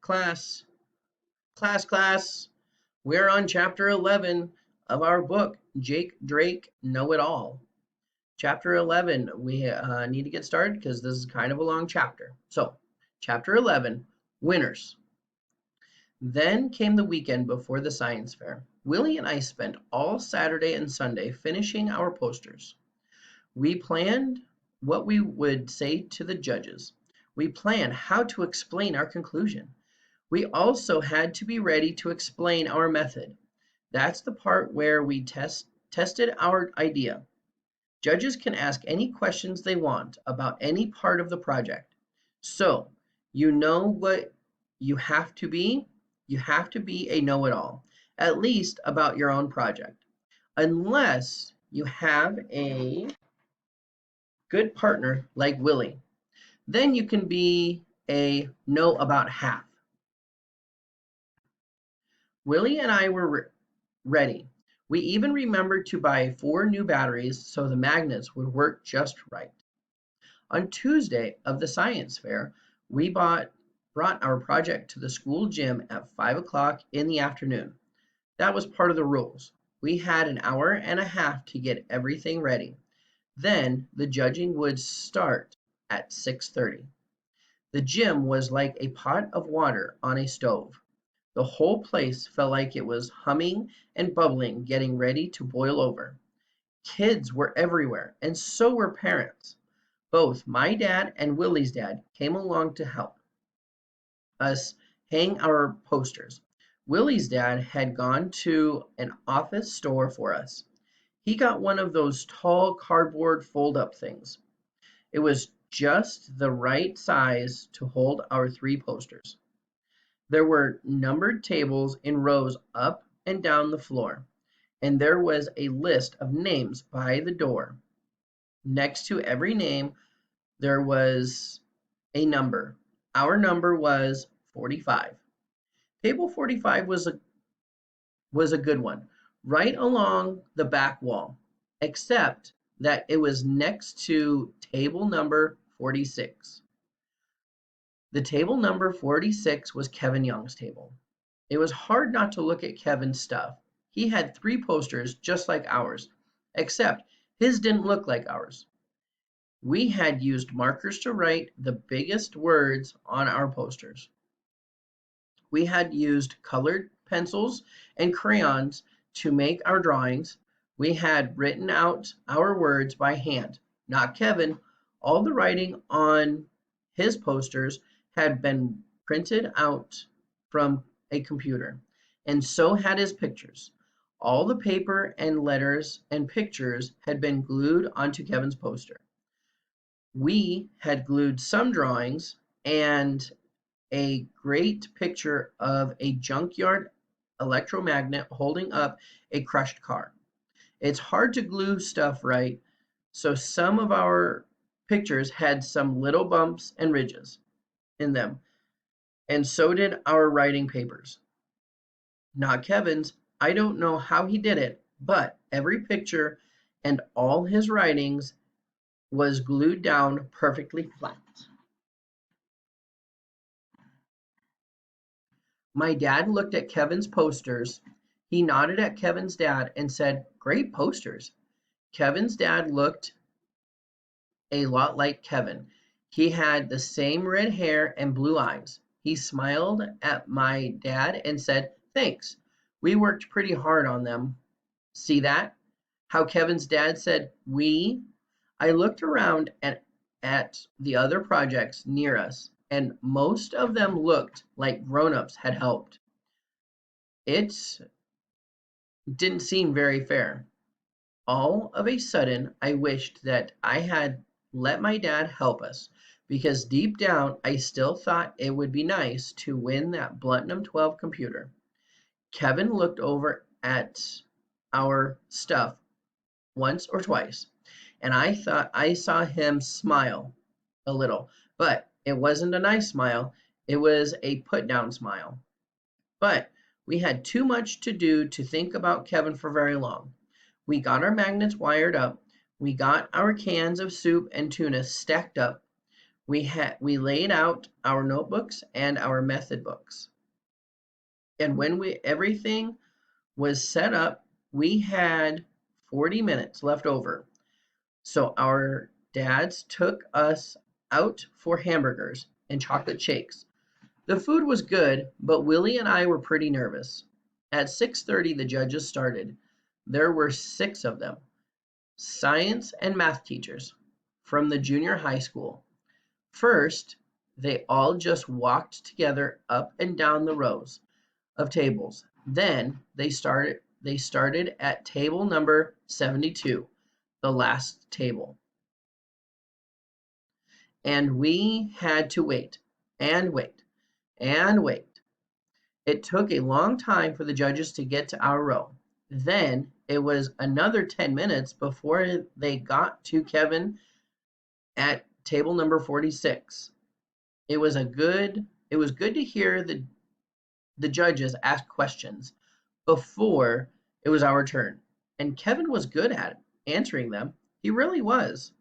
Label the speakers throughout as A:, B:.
A: Class, class. We're on chapter 11 of our book, Jake Drake Know It All. Chapter 11, we need to get started because this is kind of a long chapter. So, chapter 11, Winners. Then came the weekend before the science fair. Willie and I spent all Saturday and Sunday finishing our posters. We planned what we would say to the judges. We planned how to explain our conclusion. We also had to be ready to explain our method. That's the part where we tested our idea. Judges can ask any questions they want about any part of the project. So, you know what you have to be? You have to be a know it all, at least about your own project. Unless you have a good partner like Willie, then you can be a know about half. Willie and I were ready. We even remembered to buy 4 new batteries so the magnets would work just right. On Tuesday of the science fair, we brought our project to the school gym at 5 o'clock in the afternoon. That was part of the rules. We had an hour and a half to get everything ready. Then the judging would start at 6:30. The gym was like a pot of water on a stove. The whole place felt like it was humming and bubbling, getting ready to boil over. Kids were everywhere, and so were parents. Both my dad and Willie's dad came along to help us hang our posters. Willie's dad had gone to an office store for us. He got one of those tall cardboard fold up things. It was just the right size to hold our 3 posters. There were numbered tables in rows up and down the floor, and there was a list of names by the door. Next to every name, there was a number. Our number was 45. Table 45 was a good one, right along the back wall, except that it was next to table number 46. The table number 46 was Kevin Young's table. It was hard not to look at Kevin's stuff. He had 3 posters just like ours, except his didn't look like ours. We had used markers to write the biggest words on our posters. We had used colored pencils and crayons to make our drawings. We had written out our words by hand, not Kevin. All the writing on his posters had been printed out from a computer, and so had his pictures. All the paper and letters and pictures had been glued onto Kevin's poster. We had glued some drawings and a great picture of a junkyard electromagnet holding up a crushed car. It's hard to glue stuff right, so some of our pictures had some little bumps and ridges in them, and so did our writing papers. Not Kevin's. I don't know how he did it, but every picture and all his writings was glued down perfectly flat. My dad looked at Kevin's posters. He nodded at Kevin's dad and said, "Great posters." Kevin's dad looked a lot like Kevin. He had the same red hair and blue eyes. He smiled at my dad and said, "Thanks. We worked pretty hard on them." See that? How Kevin's dad said, "we"? I looked around at the other projects near us, and most of them looked like grown-ups had helped. It didn't seem very fair. All of a sudden, I wished that I had let my dad help us, because deep down, I still thought it would be nice to win that Bluntnum 12 computer. Kevin looked over at our stuff once or twice, and I thought I saw him smile a little, but it wasn't a nice smile. It was a put down smile. But we had too much to do to think about Kevin for very long. We got our magnets wired up. We got our cans of soup and tuna stacked up. We laid out our notebooks and our method books. And when everything was set up, we had 40 minutes left over. So our dads took us out for hamburgers and chocolate shakes. The food was good, but Willie and I were pretty nervous. At 6:30 the judges started. There were 6 of them, science and math teachers from the junior high school. First, they all just walked together up and down the rows of tables. Then they started at table number 72, the last table. And we had to wait and wait and wait. It took a long time for the judges to get to our row. Then it was another 10 minutes before they got to Kevin at table number 46. It was good to hear the judges ask questions before it was our turn. And Kevin was good at answering them. He really was.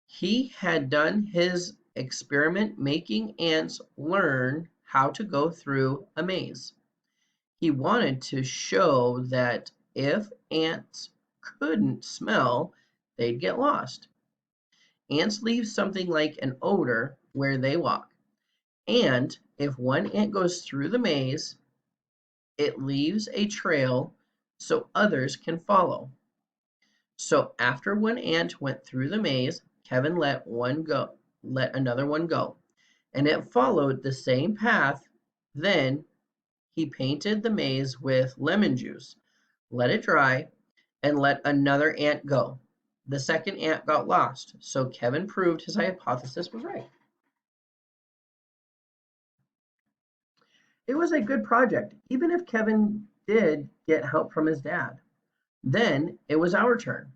A: He had done his experiment making ants learn how to go through a maze. He wanted to show that if ants couldn't smell, they'd get lost. Ants leave something like an odor where they walk. And if one ant goes through the maze, it leaves a trail so others can follow. So after one ant went through the maze, Kevin let another one go, and it followed the same path. Then he painted the maze with lemon juice, let it dry, and let another ant go. The second ant got lost, so Kevin proved his hypothesis was right. It was a good project, even if Kevin did get help from his dad. Then it was our turn.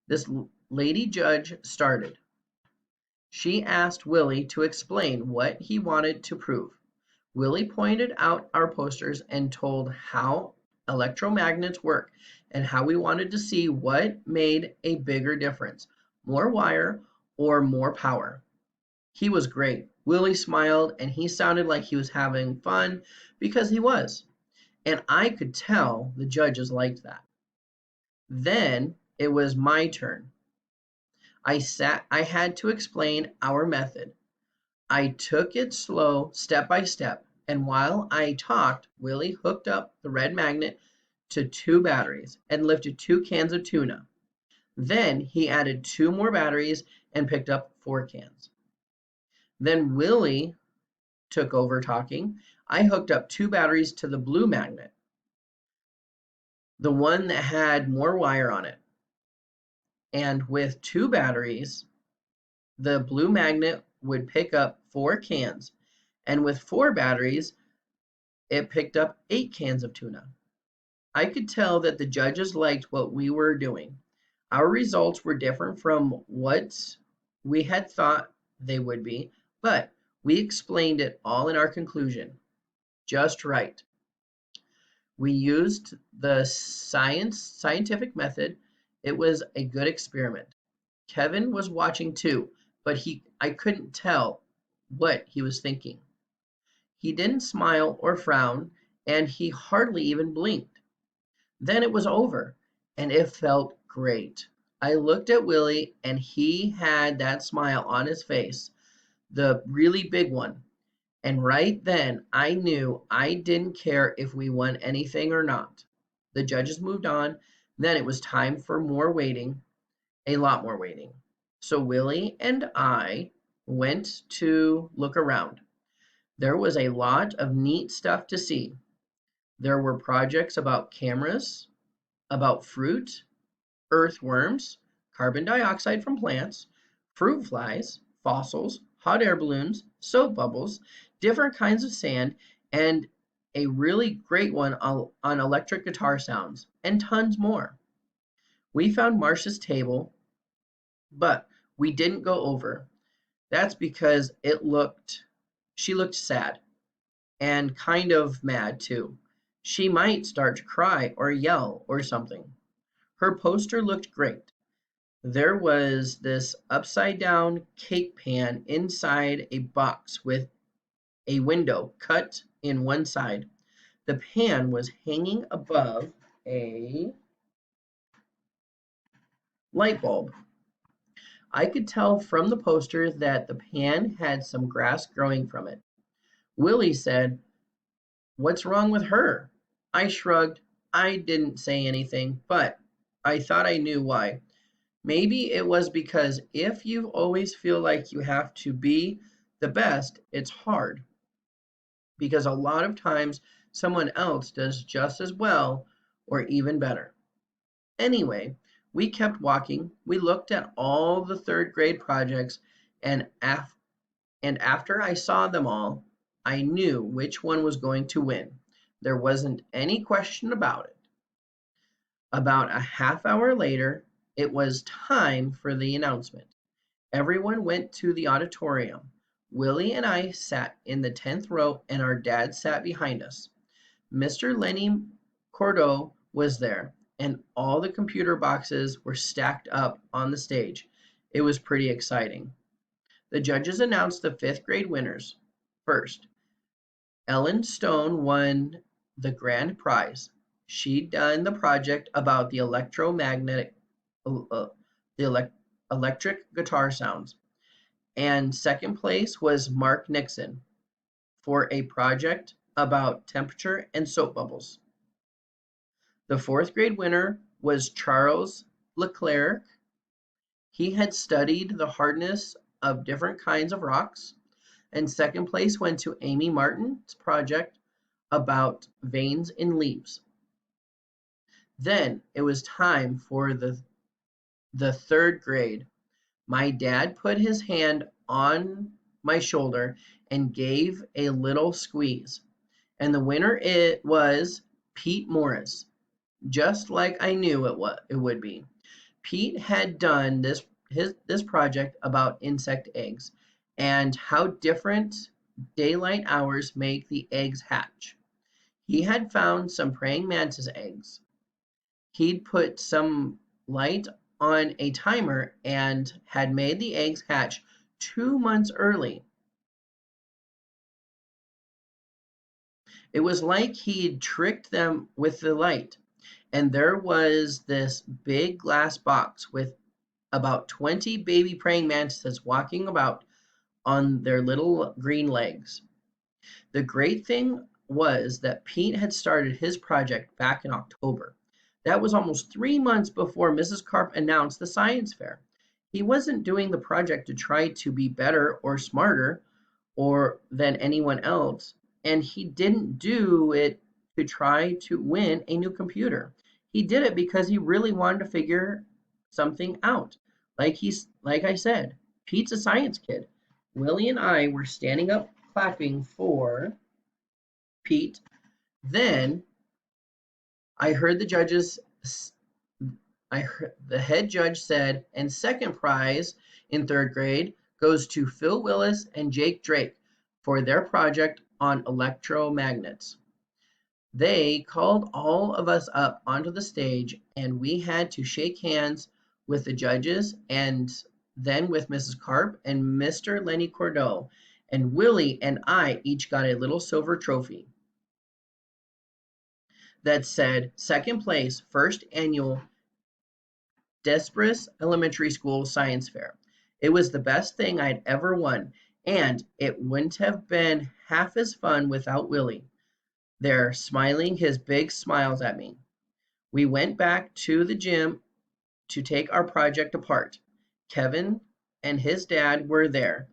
A: This lady judge started. She asked Willie to explain what he wanted to prove. Willie pointed out our posters and told how electromagnets work and how we wanted to see what made a bigger difference, more wire or more power. He was great. Willie smiled and he sounded like he was having fun because he was. And I could tell the judges liked that. Then it was my turn. I had to explain our method. I took it slow, step by step, and while I talked, Willie hooked up the red magnet to 2 batteries and lifted 2 cans of tuna. Then he added 2 more batteries and picked up 4 cans. Then Willie took over talking. I hooked up 2 batteries to the blue magnet, the one that had more wire on it. And with 2 batteries, the blue magnet would pick up 4 cans. And with 4 batteries, it picked up 8 cans of tuna. I could tell that the judges liked what we were doing. Our results were different from what we had thought they would be, but we explained it all in our conclusion. Just right. We used the scientific method. It was a good experiment. Kevin was watching too, but I couldn't tell what he was thinking. He didn't smile or frown, and he hardly even blinked. Then it was over, and it felt great. I looked at Willie, and he had that smile on his face, the really big one. And right then, I knew I didn't care if we won anything or not. The judges moved on. Then it was time for more waiting, a lot more waiting. So Willie and I went to look around. There was a lot of neat stuff to see. There were projects about cameras, about fruit, earthworms, carbon dioxide from plants, fruit flies, fossils, hot air balloons, soap bubbles, different kinds of sand, and a really great one on electric guitar sounds, and tons more. We found Marcia's table, but we didn't go over. That's because she looked sad and kind of mad too. She might start to cry or yell or something. Her poster looked great. There was this upside down cake pan inside a box with a window cut in one side. The pan was hanging above a light bulb. I could tell from the poster that the pan had some grass growing from it. Willie said, "What's wrong with her?" I shrugged. I didn't say anything, but I thought I knew why. Maybe it was because if you always feel like you have to be the best, it's hard because a lot of times someone else does just as well or even better. Anyway, we kept walking. We looked at all the third grade projects, and, and after I saw them all, I knew which one was going to win. There wasn't any question about it. About a half hour later, it was time for the announcement. Everyone went to the auditorium. Willie and I sat in the 10th row, and our dad sat behind us. Mr. Lenny Cordeau was there, and all the computer boxes were stacked up on the stage. It was pretty exciting. The judges announced the fifth grade winners. First, Ellen Stone won the grand prize. She'd done the project about the electromagnetic, the electric guitar sounds. And second place was Mark Nixon for a project about temperature and soap bubbles. The fourth grade winner was Charles Leclerc. He had studied the hardness of different kinds of rocks. And second place went to Amy Martin's project about veins in leaves. Then it was time for the third grade. My dad put his hand on my shoulder and gave a little squeeze. And the winner it was Pete Morris, just like I knew it would be. Pete had done this project about insect eggs and how different daylight hours make the eggs hatch. He had found some praying mantis eggs. He'd put some light on a timer and had made the eggs hatch 2 months early. It was like he'd tricked them with the light. And there was this big glass box with about 20 baby praying mantises walking about on their little green legs. The great thing was that Pete had started his project back in October. That was almost 3 months before Mrs. Carp announced the science fair. He wasn't doing the project to try to be better or smarter or than anyone else, and he didn't do it to try to win a new computer. He did it because he really wanted to figure something out. Like I said, Pete's a science kid. Willie and I were standing up clapping for Pete. Then I heard the judges I heard the head judge said, and second prize in third grade goes to Phil Willis and Jake Drake for their project on electromagnets. They called all of us up onto the stage, and we had to shake hands with the judges and then with Mrs. Carp and Mr. Lenny Cordeau. And Willie and I each got a little silver trophy that said second place, first annual Desprez Elementary School Science Fair. It was the best thing I'd ever won, and it wouldn't have been half as fun without Willie there smiling his big smiles at me. We went back to the gym to take our project apart. Kevin and his dad were there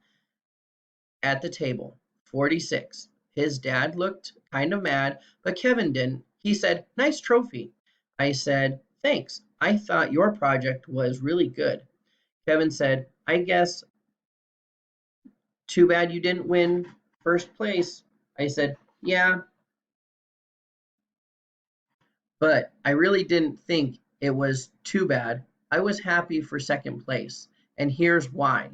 A: at the table. 46. His dad looked kind of mad, but Kevin didn't. He said, "Nice trophy." I said, "Thanks. I thought your project was really good." Kevin said, "I guess too bad you didn't win first place." I said, "Yeah, but I really didn't think it was too bad. I was happy for second place, and here's why.